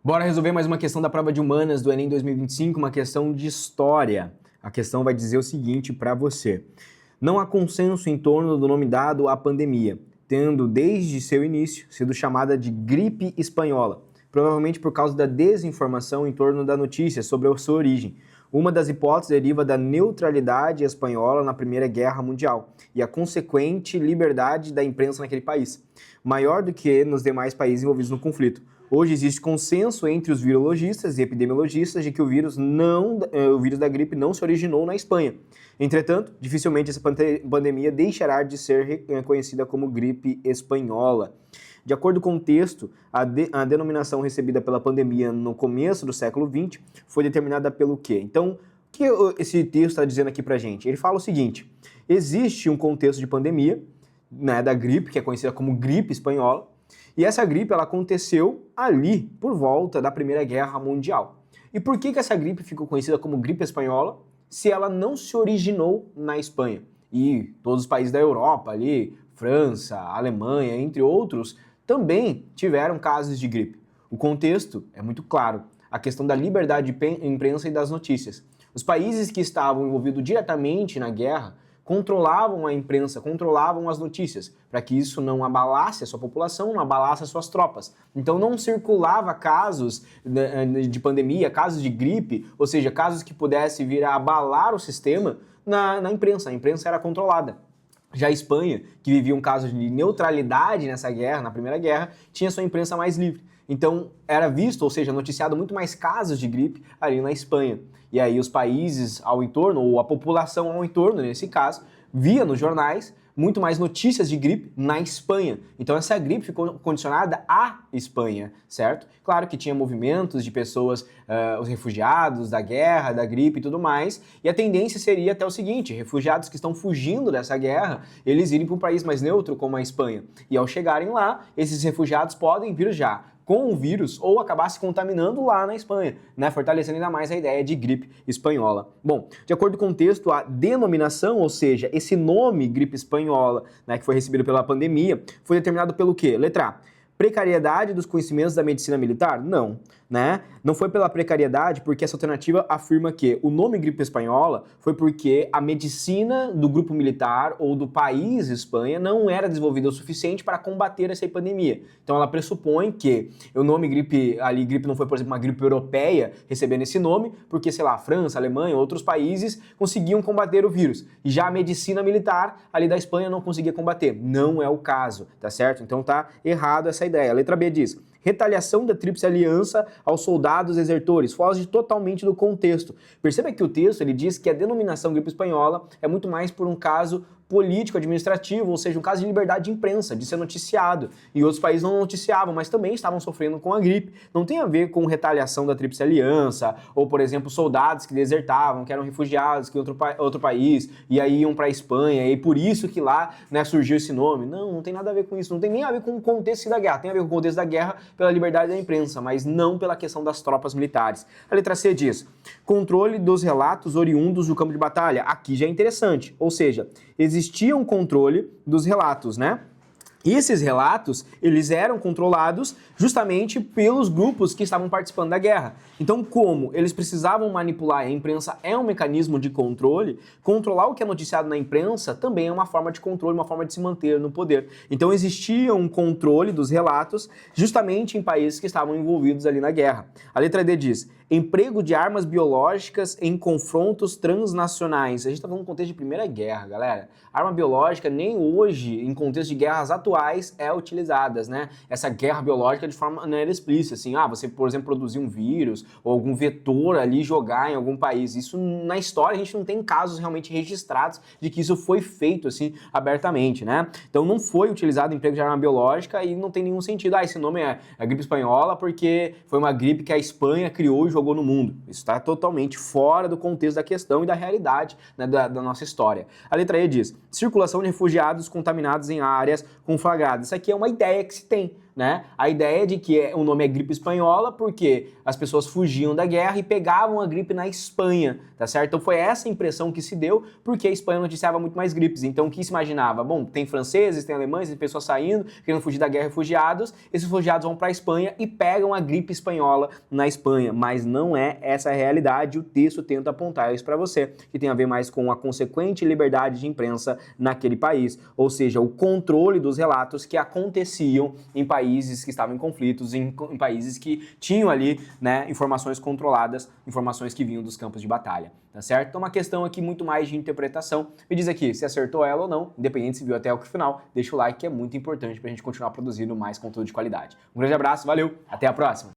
Bora resolver mais uma questão da prova de humanas do Enem 2025, uma questão de história. A questão vai dizer o seguinte para você. Não há consenso em torno do nome dado à pandemia, tendo desde seu início sido chamada de gripe espanhola, provavelmente por causa da desinformação em torno da notícia sobre a sua origem. Uma das hipóteses deriva da neutralidade espanhola na Primeira Guerra Mundial e a consequente liberdade da imprensa naquele país, maior do que nos demais países envolvidos no conflito. Hoje existe consenso entre os virologistas e epidemiologistas de que o vírus da gripe não se originou na Espanha. Entretanto, dificilmente essa pandemia deixará de ser reconhecida como gripe espanhola. De acordo com o texto, a denominação recebida pela pandemia no começo do século XX foi determinada pelo quê? Então, o que esse texto está dizendo aqui pra gente? Ele fala o seguinte: existe um contexto de pandemia, né, da gripe, que é conhecida como gripe espanhola, e essa gripe ela aconteceu ali, por volta da Primeira Guerra Mundial. E por que essa gripe ficou conhecida como gripe espanhola se ela não se originou na Espanha? E todos os países da Europa ali, França, Alemanha, entre outros, também tiveram casos de gripe. O contexto é muito claro, a questão da liberdade de imprensa e das notícias. Os países que estavam envolvidos diretamente na guerra controlavam a imprensa, controlavam as notícias, para que isso não abalasse a sua população, não abalasse as suas tropas. Então não circulava casos de pandemia, casos de gripe, ou seja, casos que pudessem vir a abalar o sistema na imprensa. A imprensa era controlada. Já a Espanha, que vivia um caso de neutralidade nessa guerra, na Primeira Guerra, tinha sua imprensa mais livre. Então era visto, ou seja, noticiado muito mais casos de gripe ali na Espanha. E aí os países ao entorno, ou a população ao entorno, nesse caso, via nos jornais muito mais notícias de gripe na Espanha. Então essa gripe ficou condicionada à Espanha, certo? Claro que tinha movimentos de pessoas, os refugiados da guerra, da gripe e tudo mais, e a tendência seria até o seguinte: refugiados que estão fugindo dessa guerra, eles irem para um país mais neutro como a Espanha. E ao chegarem lá, esses refugiados podem vir já com o vírus ou acabar se contaminando lá na Espanha, né? Fortalecendo ainda mais a ideia de gripe espanhola. Bom, de acordo com o texto, a denominação, ou seja, esse nome gripe espanhola, né, que foi recebido pela pandemia, foi determinado pelo quê? Letra A: precariedade dos conhecimentos da medicina militar? Não, né? Não foi pela precariedade, porque essa alternativa afirma que o nome gripe espanhola foi porque a medicina do grupo militar ou do país Espanha não era desenvolvida o suficiente para combater essa epidemia. Então ela pressupõe que o nome gripe não foi, por exemplo, uma gripe europeia recebendo esse nome, porque, sei lá, França, Alemanha, outros países conseguiam combater o vírus. E já a medicina militar ali da Espanha não conseguia combater. Não é o caso, tá certo? Então tá errado essa ideia. A letra B diz: retaliação da Tríplice Aliança aos soldados desertores. Foge totalmente do contexto. Perceba que o texto ele diz que a denominação gripe espanhola é muito mais por um caso político-administrativo, ou seja, um caso de liberdade de imprensa, de ser noticiado. E outros países não noticiavam, mas também estavam sofrendo com a gripe. Não tem a ver com retaliação da Tríplice Aliança, ou, por exemplo, soldados que desertavam, que eram refugiados que outro país, e aí iam para a Espanha, e por isso que lá, né, surgiu esse nome. Não tem nada a ver com isso. Não tem nem a ver com o contexto da guerra. Tem a ver com o contexto da guerra pela liberdade da imprensa, mas não pela questão das tropas militares. A letra C diz: controle dos relatos oriundos do campo de batalha. Aqui já é interessante, ou seja, existia um controle dos relatos, né? E esses relatos, eles eram controlados justamente pelos grupos que estavam participando da guerra. Então, como eles precisavam manipular, a imprensa é um mecanismo de controle, controlar o que é noticiado na imprensa também é uma forma de controle, uma forma de se manter no poder. Então, existia um controle dos relatos justamente em países que estavam envolvidos ali na guerra. A letra D diz: emprego de armas biológicas em confrontos transnacionais. A gente está falando no contexto de Primeira Guerra, galera. Arma biológica nem hoje, em contexto de guerras atuais, é utilizada, né? Essa guerra biológica de forma maneira explícita, assim, você, por exemplo, produzir um vírus ou algum vetor ali jogar em algum país. Isso, na história, a gente não tem casos realmente registrados de que isso foi feito, assim, abertamente, né? Então, não foi utilizado emprego de arma biológica e não tem nenhum sentido. Esse nome é a gripe espanhola porque foi uma gripe que a Espanha criou e jogou no mundo. Isso está totalmente fora do contexto da questão e da realidade, né, da nossa história. A letra E diz: circulação de refugiados contaminados em áreas conflagradas. Isso aqui é uma ideia que se tem, né, a ideia de que o nome é gripe espanhola porque as pessoas fugiam da guerra e pegavam a gripe na Espanha, tá certo? Então foi essa impressão que se deu, porque a Espanha noticiava muito mais gripes. Então o que se imaginava? Bom, tem franceses, tem alemães, tem pessoas saindo, querendo fugir da guerra, refugiados, esses refugiados vão para a Espanha e pegam a gripe espanhola na Espanha, mas não é essa a realidade, o texto tenta apontar isso para você, que tem a ver mais com a consequente liberdade de imprensa naquele país, ou seja, o controle dos relatos que aconteciam em países que estavam em conflitos, em países que tinham ali, né, informações controladas, informações que vinham dos campos de batalha, tá certo? Então uma questão aqui muito mais de interpretação. Me diz aqui se acertou ela ou não, independente se viu até o final, deixa o like que é muito importante pra gente continuar produzindo mais conteúdo de qualidade. Um grande abraço, valeu, até a próxima!